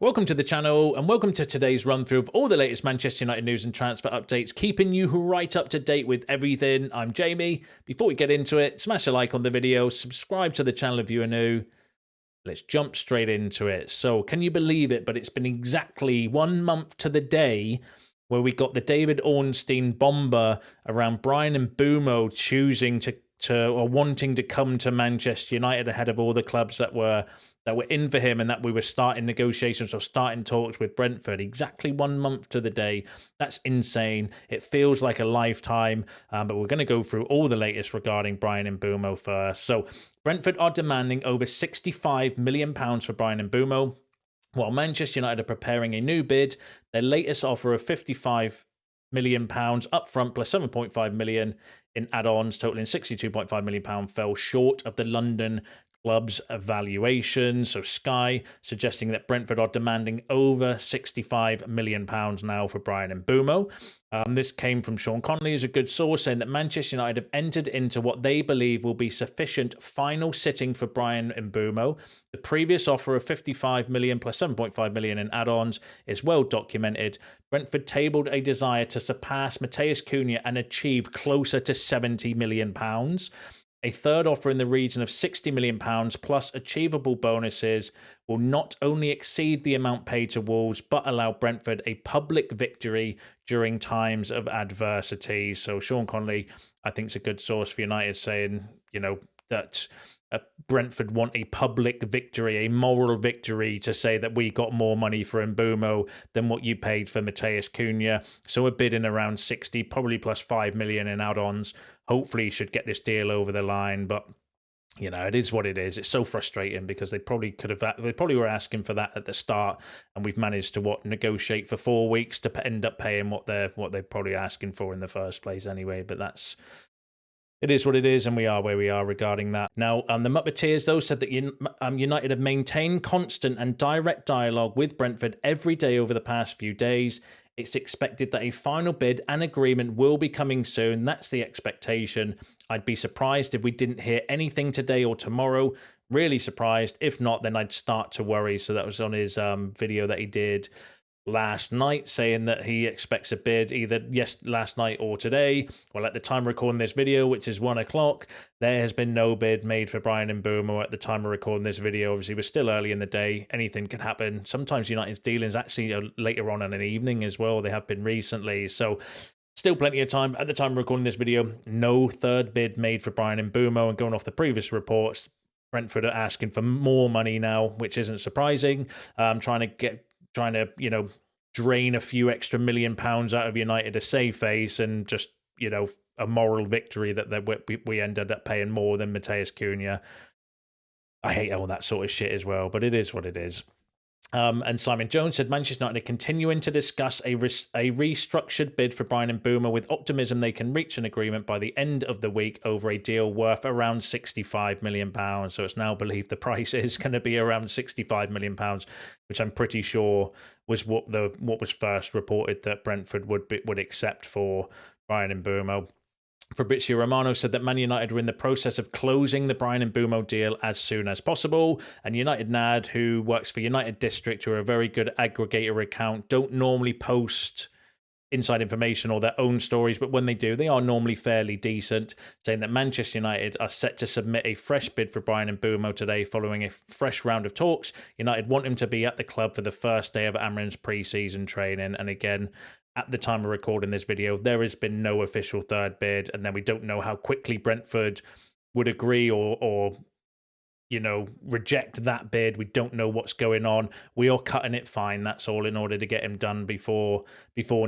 Welcome to the channel and welcome to today's run through of all the latest Manchester United news and transfer updates, keeping you right up to date with everything. I'm Jamie. Before we get into it, smash a like on the video, subscribe to the channel if you are new. Let's jump straight into it. So can you believe it, but it's been exactly 1 month to the day where we got the David Ornstein bomber around Bryan Mbeumo choosing to or wanting to come to Manchester United ahead of all the clubs that were in for him, and that we were starting negotiations or starting talks with Brentford. Exactly 1 month to the day. That's insane. It feels like a lifetime, but we're going to go through all the latest regarding Bryan Mbeumo first. So Brentford are demanding over £65 million for Bryan Mbeumo, while Manchester United are preparing a new bid. Their latest offer of £55 million up front plus 7.5 million in add-ons totaling £62.5 million fell short of the London club's evaluation. So Sky suggesting that Brentford are demanding over £65 million now for Bryan Mbeumo. This came from Sean Connolly, who's a good source, saying that Manchester United have entered into what they believe will be sufficient final sitting for Bryan Mbeumo. The previous offer of £55 million plus 7.5 million in add-ons is well documented. Brentford tabled a desire to surpass Matheus Cunha and achieve closer to £70 million. A third offer in the region of £60 million plus achievable bonuses will not only exceed the amount paid to Wolves, but allow Brentford a public victory during times of adversity. So Sean Connolly, I think, is a good source for United, saying, that Brentford want a public victory, a moral victory, to say that we got more money for Mbeumo than what you paid for Matheus Cunha. So a bid in around 60, probably plus 5 million in add-ons. Hopefully should get this deal over the line, but it is what it is. It's so frustrating because they probably were asking for that at the start, and we've managed to negotiate for 4 weeks to end up paying what they're probably asking for in the first place anyway. But it is what it is, and we are where we are regarding that. Now, the Muppeteers, though, said that United have maintained constant and direct dialogue with Brentford every day over the past few days. It's expected that a final bid and agreement will be coming soon. That's the expectation. I'd be surprised if we didn't hear anything today or tomorrow. Really surprised. If not, then I'd start to worry. So that was on his video that he did last night, saying that he expects a bid either last night or today. Well, at the time of recording this video, which is 1 o'clock, there has been no bid made for Bryan Mbeumo at the time of recording this video. Obviously, we're still early in the day. Anything can happen. Sometimes United's dealings actually later on in an evening as well. They have been recently. So still plenty of time. At the time of recording this video, no third bid made for Bryan Mbeumo, and going off the previous reports, Brentford are asking for more money now, which isn't surprising. Trying to drain a few extra £1 million out of United to save face, and just, a moral victory that we ended up paying more than Matheus Cunha. I hate all that sort of shit as well, but it is what it is. And Simon Jones said Manchester United are continuing to discuss a restructured bid for Bryan Mbeumo with optimism they can reach an agreement by the end of the week over a deal worth around £65 million. So it's now believed the price is going to be around £65 million, which I'm pretty sure was what was first reported that Brentford would accept for Bryan Mbeumo. Fabrizio Romano said that Man United were in the process of closing the Bryan Mbeumo deal as soon as possible. And United NAD, who works for United District, who are a very good aggregator account, don't normally post inside information or their own stories, but when they do, they are normally fairly decent, saying that Manchester United are set to submit a fresh bid for Bryan Mbeumo today following a fresh round of talks. United want him to be at the club for the first day of Amorim's pre-season training. And again, at the time of recording this video, there has been no official third bid, and then we don't know how quickly Brentford would agree or reject that bid. We don't know what's going on. We are cutting it fine, that's all, in order to get him done before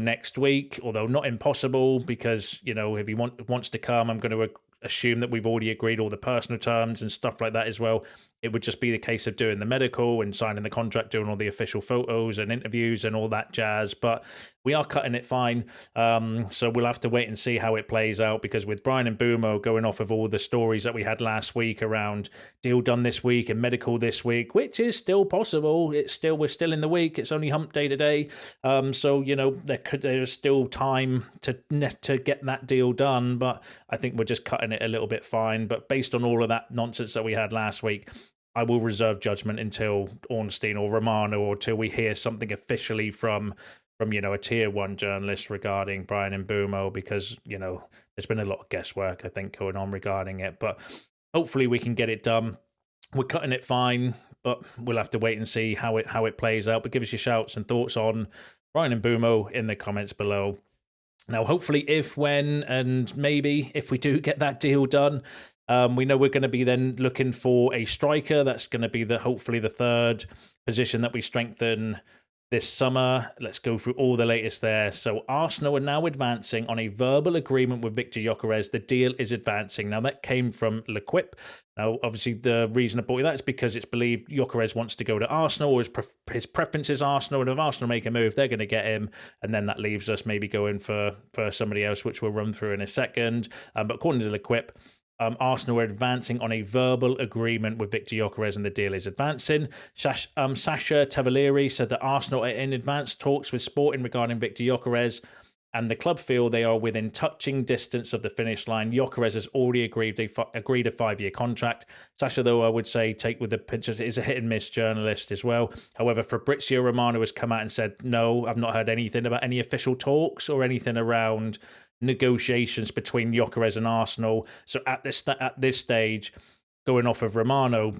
next week, although not impossible, because, if he wants to come, I'm going to assume that we've already agreed all the personal terms and stuff like that as well. It would just be the case of doing the medical and signing the contract, doing all the official photos and interviews and all that jazz. But we are cutting it fine. So we'll have to wait and see how it plays out, because with Bryan Mbeumo, going off of all the stories that we had last week around deal done this week and medical this week, which is still possible. We're still in the week. It's only hump day today. So, there's still time to get that deal done. But I think we're just cutting it a little bit fine. But based on all of that nonsense that we had last week, I will reserve judgment until Ornstein or Romano, or till we hear something officially from a tier 1 journalist regarding Bryan Mbeumo, because there's been a lot of guesswork, I think, going on regarding it. But hopefully we can get it done. We're cutting it fine, but we'll have to wait and see how it plays out. But give us your shouts and thoughts on Bryan Mbeumo in the comments below. Now, hopefully, if, when, and maybe if we do get that deal done, we know we're going to be then looking for a striker. That's going to be hopefully the third position that we strengthen this summer. Let's go through all the latest there. So Arsenal are now advancing on a verbal agreement with Victor Yarez. The deal is advancing. Now, that came from L'Equipe. Now, obviously, the reason I brought you that is because it's believed Yarez wants to go to Arsenal, or his preference is Arsenal, and if Arsenal make a move, they're going to get him, and then that leaves us maybe going for somebody else, which we'll run through in a second. But according to L'Equipe, Arsenal are advancing on a verbal agreement with Victor Yarez, and the deal is advancing. Sasha Tavolieri said that Arsenal are in advanced talks with Sporting regarding Victor Yarez, and the club feel they are within touching distance of the finish line. Yarez has already agreed a 5-year contract. Sasha, though, I would say, take with a pinch of, is a hit-and-miss journalist as well. However, Fabrizio Romano has come out and said, no, I've not heard anything about any official talks or anything around negotiations between Yarez and Arsenal. So at this stage, going off of Romano,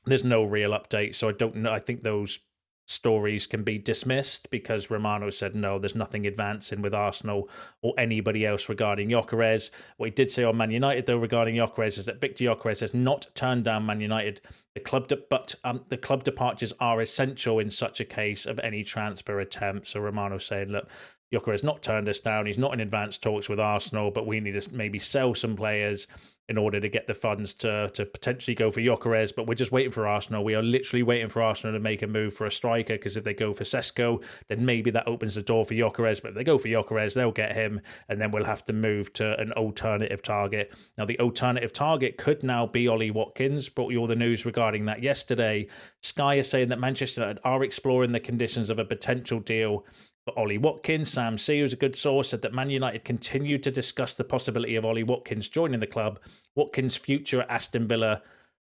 there's no real update. So I don't know. I think those stories can be dismissed because Romano said no, there's nothing advancing with Arsenal or anybody else regarding Yarez. What he did say on Man United, though, regarding Yarez is that Victor Yarez has not turned down Man United. The club departures are essential in such a case of any transfer attempt. So Romano saying, look, Yarez has not turned us down. He's not in advanced talks with Arsenal, but we need to maybe sell some players in order to get the funds to potentially go for Yarez. But we're just waiting for Arsenal. We are literally waiting for Arsenal to make a move for a striker, because if they go for Sesko, then maybe that opens the door for Yarez. But if they go for Yarez, they'll get him, and then we'll have to move to an alternative target. Now, the alternative target could now be Ollie Watkins. Brought you all the news regarding that yesterday. Sky is saying that Manchester United are exploring the conditions of a potential deal for Ollie Watkins. Sam C, who's a good source, said that Man United continued to discuss the possibility of Ollie Watkins joining the club. Watkins' future at Aston Villa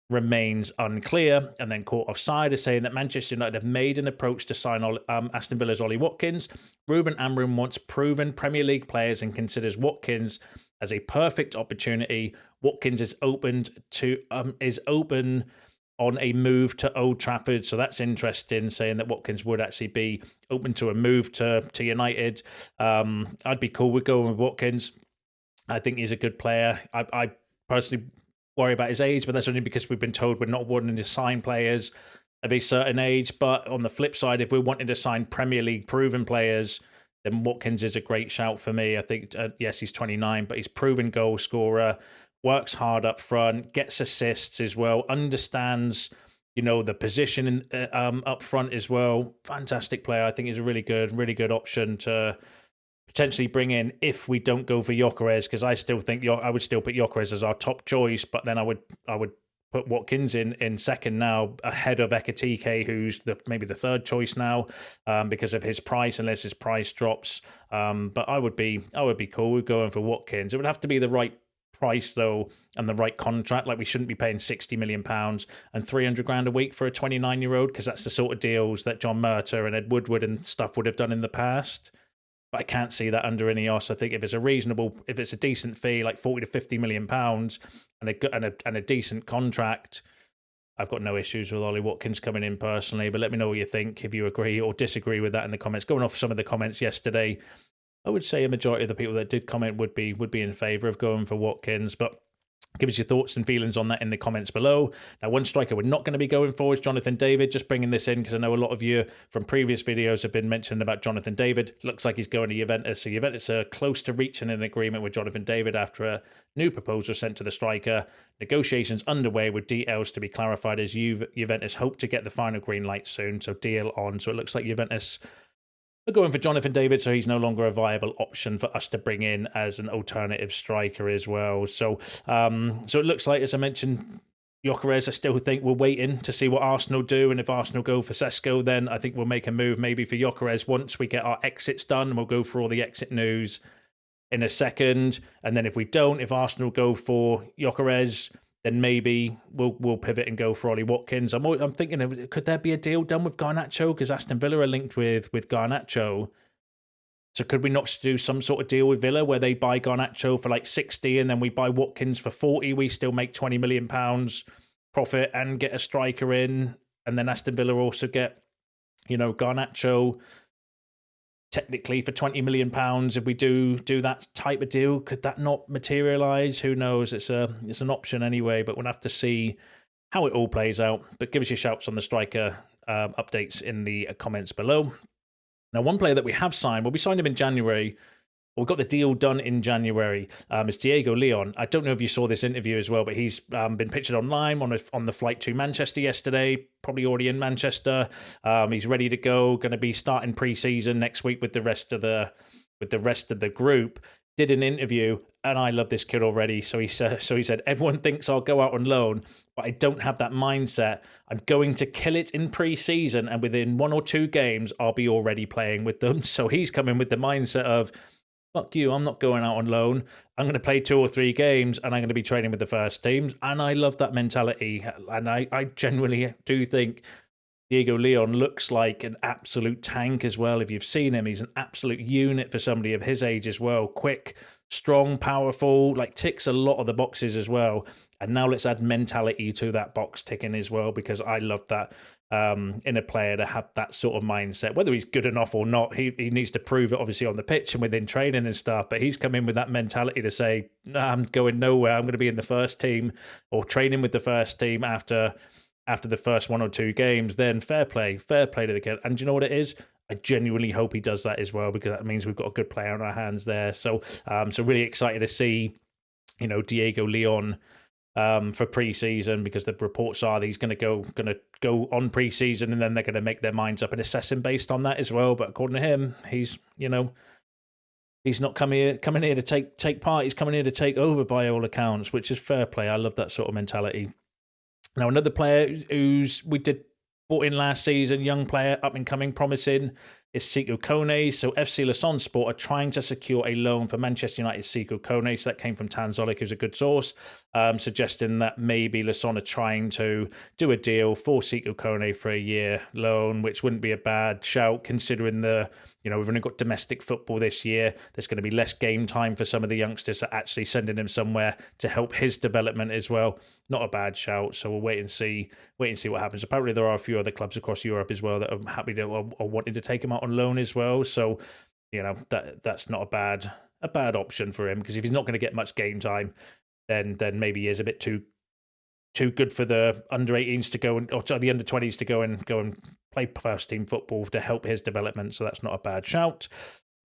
remains unclear. And then caught offside is saying that Manchester United have made an approach to sign Aston Villa's Ollie Watkins. Ruben Amorim wants proven Premier League players and considers Watkins as a perfect opportunity. Watkins is open on a move to Old Trafford. So that's interesting, saying that Watkins would actually be open to a move to United. I'd be cool with going with Watkins. I think he's a good player. I personally worry about his age, but that's only because we've been told we're not wanting to sign players of a certain age. But on the flip side, if we're wanting to sign Premier League proven players, then Watkins is a great shout for me. I think, yes, he's 29, but he's proven goal scorer, works hard up front, gets assists as well, understands, the position up front as well. Fantastic player. I think he's a really good option to potentially bring in if we don't go for Yarez, because I still think I would still put Yarez as our top choice, but then I would put Watkins in second now, ahead of Ekitike, who's maybe the third choice now, because of his price, unless his price drops. But I would be cool with going for Watkins. It would have to be the right price, though, and the right contract. Like, we shouldn't be paying £60 million and 300 grand a week for a 29-year-old, because that's the sort of deals that John Murter and Ed Woodward and stuff would have done in the past. But I can't see that under Ineos. I think if it's a decent fee, like 40 to 50 million pounds, and a decent contract, I've got no issues with Ollie Watkins coming in personally. But let me know what you think, if you agree or disagree with that in the comments. Going off some of the comments yesterday, I would say a majority of the people that did comment would be in favour of going for Watkins, but give us your thoughts and feelings on that in the comments below. Now, one striker we're not going to be going for is Jonathan David. Just bringing this in because I know a lot of you from previous videos have been mentioning about Jonathan David. Looks like he's going to Juventus. So Juventus are close to reaching an agreement with Jonathan David after a new proposal sent to the striker. Negotiations underway with details to be clarified as Juventus hope to get the final green light soon. So deal on. So it looks like Juventus are going for Jonathan David, so he's no longer a viable option for us to bring in as an alternative striker as well. So so it looks like, as I mentioned, Yarez, I still think we're waiting to see what Arsenal do, and if Arsenal go for Sesko, then I think we'll make a move maybe for Yarez once we get our exits done, and we'll go for all the exit news in a second. And then if we don't, if Arsenal go for Yarez, then maybe we'll pivot and go for Ollie Watkins. I'm thinking, could there be a deal done with Garnacho? Because Aston Villa are linked with Garnacho. So could we not do some sort of deal with Villa where they buy Garnacho for like 60 and then we buy Watkins for 40? We still make £20 million profit and get a striker in. And then Aston Villa also get, Garnacho technically for £20 million. If we do that type of deal, could that not materialise? Who knows? It's an option anyway, but we'll have to see how it all plays out. But give us your shouts on the striker updates in the comments below. Now, one player that we have signed, we signed him in January. We got the deal done in January. It's Diego Leon. I don't know if you saw this interview as well, but he's been pictured online on the flight to Manchester yesterday. Probably already in Manchester. He's ready to go. Going to be starting pre-season next week with the rest of the group. Did an interview, and I love this kid already. So he said, everyone thinks I'll go out on loan, but I don't have that mindset. I'm going to kill it in pre-season, and within 1 or 2 games, I'll be already playing with them. So he's coming with the mindset of, fuck you, I'm not going out on loan. I'm going to play 2 or 3 games and I'm going to be training with the first teams. And I love that mentality. And I genuinely do think Diego Leon looks like an absolute tank as well. If you've seen him, he's an absolute unit for somebody of his age as well. Quick, strong, powerful, ticks a lot of the boxes as well. And now let's add mentality to that box ticking as well, because I love that in a player to have that sort of mindset. Whether he's good enough or not, he needs to prove it obviously on the pitch and within training and stuff, but he's come in with that mentality to say, nah, I'm going nowhere. I'm going to be in the first team or training with the first team after the first 1 or 2 games. Then fair play to the kid. And do you know what it is? I genuinely hope he does that as well, because that means we've got a good player on our hands there. So really excited to see, Diego Leon for pre-season, because the reports are that he's going to go on pre-season and then they're going to make their minds up and assess him based on that as well. But according to him, he's not coming here to take part. He's coming here to take over by all accounts, which is fair play. I love that sort of mentality. Now, another player we bought in last season, young player, up and coming, promising, is Sekou Kone. So FC Lausanne Sport are trying to secure a loan for Manchester United's Sekou Kone. So that came from Tan Zolik, who's a good source, suggesting that maybe Lausanne are trying to do a deal for Sekou Kone for a year loan, which wouldn't be a bad shout considering we've only got domestic football this year. There's going to be less game time for some of the youngsters, so actually sending him somewhere to help his development as well. Not a bad shout. So we'll wait and see what happens. Apparently there are a few other clubs across Europe as well that are happy to or wanting to take him out on loan as well. So that's not a bad option for him, because if he's not going to get much game time, then maybe he is a bit too good for the under 18s to go or the under 20s to go and play first team football to help his development. So that's not a bad shout.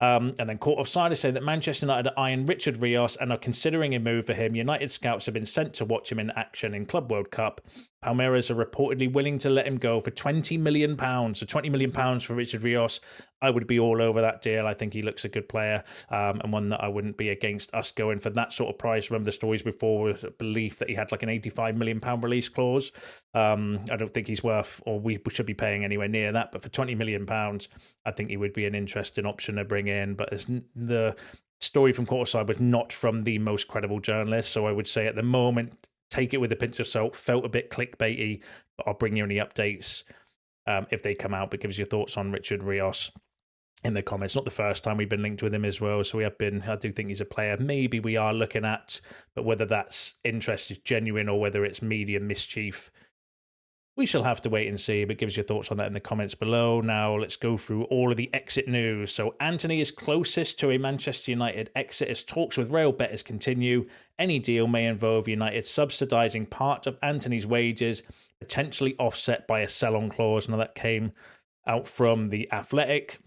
And then Court of Side is saying that Manchester United are eyeing Richard Rios and are considering a move for him. United scouts have been sent to watch him in action in Club World Cup. Palmeiras are reportedly willing to let him go for £20 million. So £20 million for Richard Rios. I would be all over that deal. I think he looks a good player, and one that I wouldn't be against us going for that sort of price. Remember the stories before with a belief that he had like an £85 million release clause. I don't think he's worth, or we should be paying anywhere near that. But for £20 million, I think he would be an interesting option to bring in. But the story from Courtside was not from the most credible journalist. So I would say at the moment, take it with a pinch of salt. Felt a bit clickbaity, but I'll bring you any updates if they come out. But give us your thoughts on Richard Rios in the comments. Not the first time we've been linked with him as well. So I do think he's a player maybe we are looking at, but whether that's interest is genuine or whether it's media mischief, we shall have to wait and see, but give us your thoughts on that in the comments below. Now, let's go through all of the exit news. So, Antony is closest to a Manchester United exit as talks with Real Betis continue. Any deal may involve United subsidising part of Antony's wages, potentially offset by a sell-on clause. Now, that came out from The Athletic,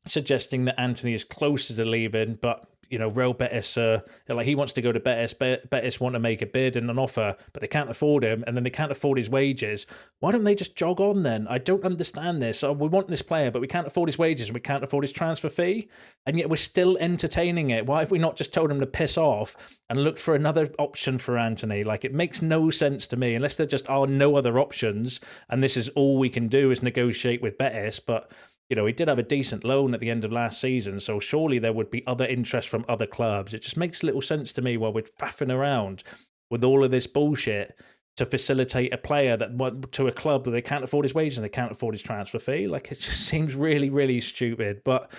suggesting that Antony is closer to leaving, but Real Betis, he wants to go to Betis. Betis want to make a bid and an offer, but they can't afford him, and then they can't afford his wages. Why don't they just jog on then? I don't understand this. We want this player, but we can't afford his wages and we can't afford his transfer fee, and yet we're still entertaining it. Why have we not just told him to piss off and looked for another option for Antony? It makes no sense to me, unless there just are no other options, and this is all we can do is negotiate with Betis, but he did have a decent loan at the end of last season, so surely there would be other interest from other clubs. It just makes little sense to me while we're faffing around with all of this bullshit to facilitate a player to a club that they can't afford his wages and they can't afford his transfer fee. Like, it just seems really, really stupid. But,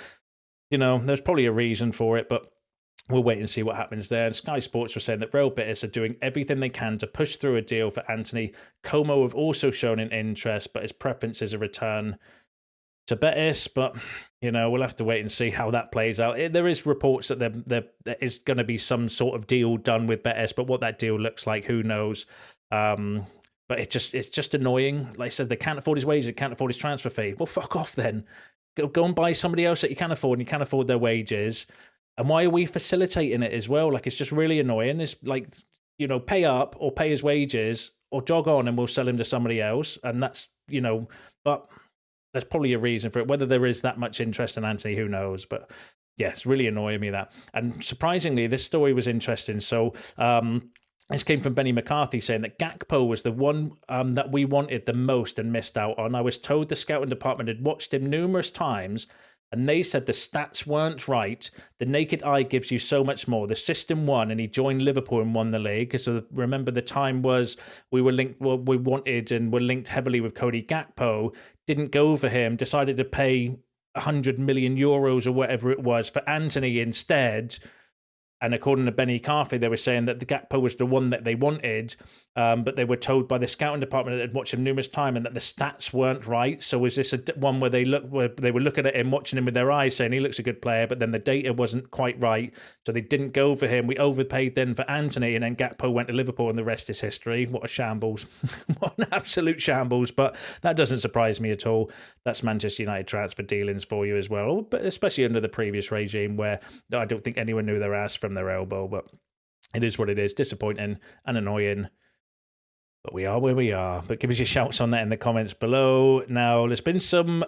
there's probably a reason for it, but we'll wait and see what happens there. And Sky Sports were saying that Real Betis are doing everything they can to push through a deal for Anthony. Como have also shown an interest, but his preference is a return to Betis. But, we'll have to wait and see how that plays out. There is reports that there is going to be some sort of deal done with Betis, but what that deal looks like, who knows? But it's just annoying. Like I said, they can't afford his wages, they can't afford his transfer fee. Well, fuck off then. Go and buy somebody else that you can afford, and you can't afford their wages. And why are we facilitating it as well? Like, it's just really annoying. It's like, pay up or pay his wages or jog on and we'll sell him to somebody else. And that's, but there's probably a reason for it. Whether there is that much interest in Anthony, who knows? But yeah, it's really annoying me that. And surprisingly, this story was interesting. So, this came from Benny McCarthy saying that Gakpo was the one that we wanted the most and missed out on. I was told the scouting department had watched him numerous times and they said the stats weren't right. The naked eye gives you so much more. The system won and he joined Liverpool and won the league. So remember, the time was we were linked, we wanted and were linked heavily with Cody Gakpo, didn't go for him, decided to pay 100 million euros or whatever it was for Anthony instead. And according to Benny McCarthy, they were saying that the Gakpo was the one that they wanted, but they were told by the scouting department that had watched him numerous times and that the stats weren't right. So was this one where they were looking at him, watching him with their eyes, saying he looks a good player, but then the data wasn't quite right, so they didn't go for him. We overpaid then for Anthony, and then Gakpo went to Liverpool, and the rest is history. What a shambles! What an absolute shambles! But that doesn't surprise me at all. That's Manchester United transfer dealings for you as well, but especially under the previous regime, where I don't think anyone knew their ass from their elbow. But it is what it is. Disappointing and annoying. But we are where we are. But give us your shouts on that in the comments below. Now, there's been some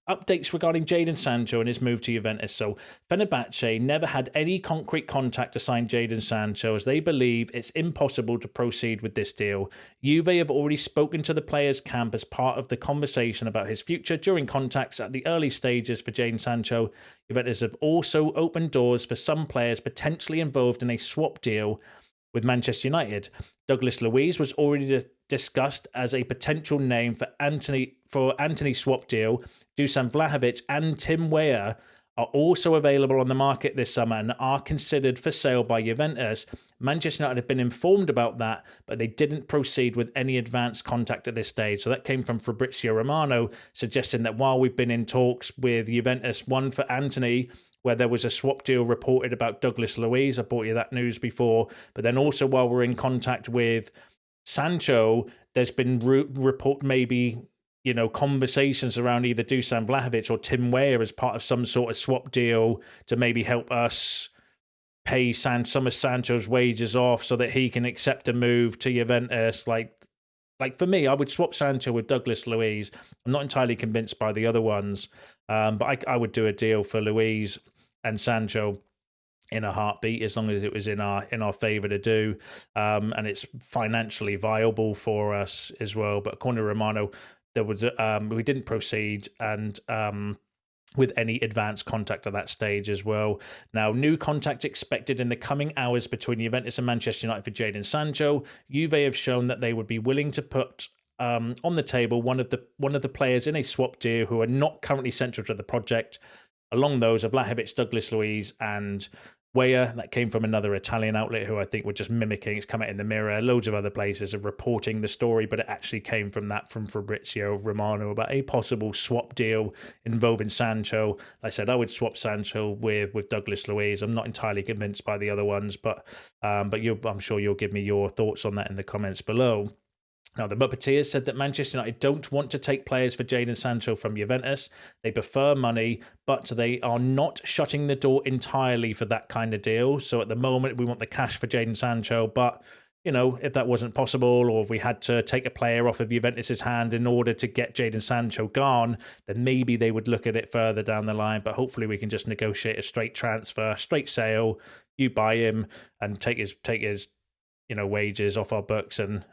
updates regarding Jadon Sancho and his move to Juventus. So, Fenerbahce never had any concrete contact to sign Jadon Sancho, as they believe it's impossible to proceed with this deal. Juve have already spoken to the players' camp as part of the conversation about his future during contacts at the early stages for Jadon Sancho. Juventus have also opened doors for some players potentially involved in a swap deal with Manchester United. Douglas Luiz was already discussed as a potential name for Anthony swap deal. Dusan Vlahovic and Tim Weah are also available on the market this summer and are considered for sale by Juventus. Manchester United have been informed about that, but they didn't proceed with any advanced contact at this stage. So that came from Fabrizio Romano, suggesting that while we've been in talks with Juventus, one for Anthony, where there was a swap deal reported about Douglas Luiz. I brought you that news before. But then also while we're in contact with Sancho, there's been report maybe, conversations around either Dusan Vlahovic or Tim Weah as part of some sort of swap deal to maybe help us pay some of Sancho's wages off so that he can accept a move to Juventus. Like for me, I would swap Sancho with Douglas Luiz. I'm not entirely convinced by the other ones, but I would do a deal for Luiz and Sancho in a heartbeat, as long as it was in our favour to do, and it's financially viable for us as well. But according to Romano, there was we didn't proceed and with any advanced contact at that stage as well. Now, new contact expected in the coming hours between Juventus and Manchester United for Jadon Sancho. Juve have shown that they would be willing to put on the table one of the players in a swap deal who are not currently central to the project, along those of Vlahovic, Douglas Luiz, and Weah. That came from another Italian outlet who I think were just mimicking. It's come out in the Mirror. Loads of other places are reporting the story, but it actually came from Fabrizio Romano about a possible swap deal involving Sancho. Like I said, I would swap Sancho with Douglas Luiz. I'm not entirely convinced by the other ones, but I'm sure you'll give me your thoughts on that in the comments below. Now, the Muppeteers said that Manchester United don't want to take players for Jadon Sancho from Juventus. They prefer money, but they are not shutting the door entirely for that kind of deal. So at the moment, we want the cash for Jadon Sancho, but if that wasn't possible, or if we had to take a player off of Juventus's hand in order to get Jadon Sancho gone, then maybe they would look at it further down the line. But hopefully we can just negotiate a straight transfer, straight sale. You buy him and take his wages off our books, and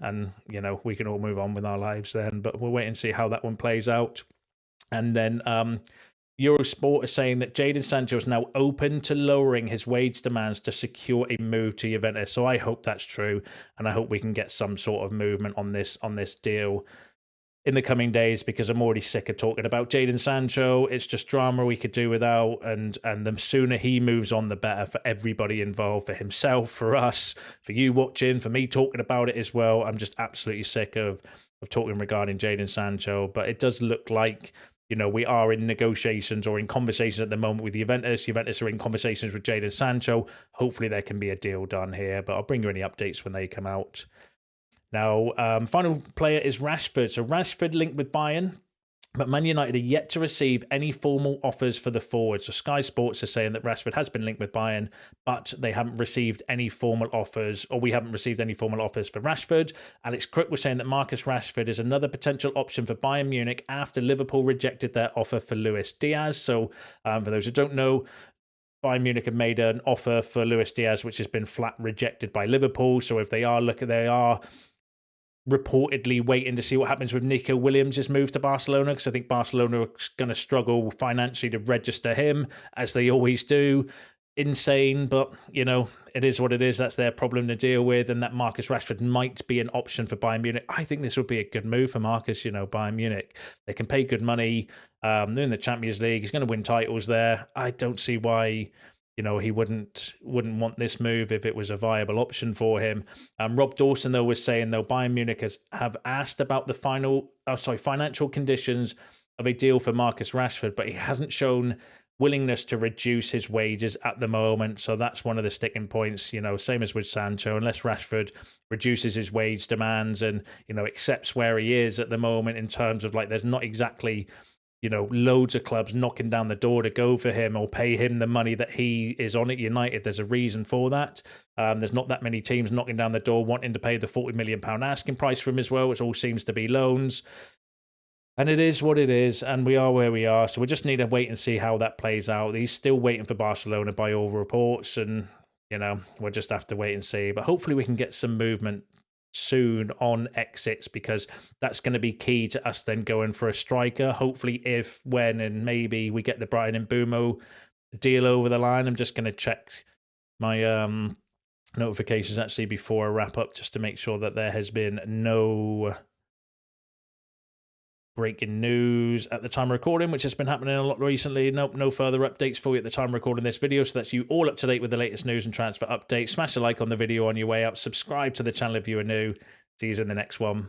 we can all move on with our lives then. But we'll wait and see how that one plays out. And then Eurosport is saying that Jadon Sancho is now open to lowering his wage demands to secure a move to Juventus. So I hope that's true, and I hope we can get some sort of movement on this deal in the coming days, because I'm already sick of talking about Jadon Sancho. It's just drama we could do without, and the sooner he moves on, the better for everybody involved, for himself, for us, for you watching, for me talking about it as well. I'm just absolutely sick of talking regarding Jadon Sancho, but it does look like, you know, we are in negotiations or in conversations at the moment with Juventus. Juventus are in conversations with Jadon Sancho. Hopefully there can be a deal done here, but I'll bring you any updates when they come out. Now, final player is Rashford. So Rashford linked with Bayern, but Man United are yet to receive any formal offers for the forward. So Sky Sports is saying that Rashford has been linked with Bayern, but they haven't received any formal offers, or we haven't received any formal offers for Rashford. Alex Crook was saying that Marcus Rashford is another potential option for Bayern Munich after Liverpool rejected their offer for Luis Diaz. So for those who don't know, Bayern Munich have made an offer for Luis Diaz, which has been flat rejected by Liverpool. So if they are reportedly waiting to see what happens with Nico Williams' move to Barcelona, because I think Barcelona are going to struggle financially to register him, as they always do. Insane, but, you know, it is what it is. That's their problem to deal with, and that Marcus Rashford might be an option for Bayern Munich. I think this would be a good move for Marcus, you know, Bayern Munich. They can pay good money. They're in the Champions League. He's going to win titles there. I don't see why, you know, he wouldn't want this move if it was a viable option for him. Rob Dawson, though, was saying, though, Bayern Munich have asked about the financial conditions of a deal for Marcus Rashford, but he hasn't shown willingness to reduce his wages at the moment. So that's one of the sticking points, you know, same as with Sancho. Unless Rashford reduces his wage demands and, you know, accepts where he is at the moment, in terms of, like, there's not exactly, you know, loads of clubs knocking down the door to go for him or pay him the money that he is on at United. There's a reason for that. There's not that many teams knocking down the door wanting to pay the £40 million asking price for him as well, which all seems to be loans. And it is what it is, and we are where we are. So we just need to wait and see how that plays out. He's still waiting for Barcelona by all reports, and, you know, we'll just have to wait and see. But hopefully we can get some movement soon on exits, because that's going to be key to us then going for a striker. Hopefully, if, when, and maybe we get the Bryan Mbeumo deal over the line. I'm just going to check my notifications actually before I wrap up, just to make sure that there has been no breaking news at the time of recording, which has been happening a lot recently. Nope, no further updates for you at the time of recording this video. So that's you all up to date with the latest news and transfer updates. Smash a like on the video on your way out. Subscribe to the channel if you are new. See you in the next one.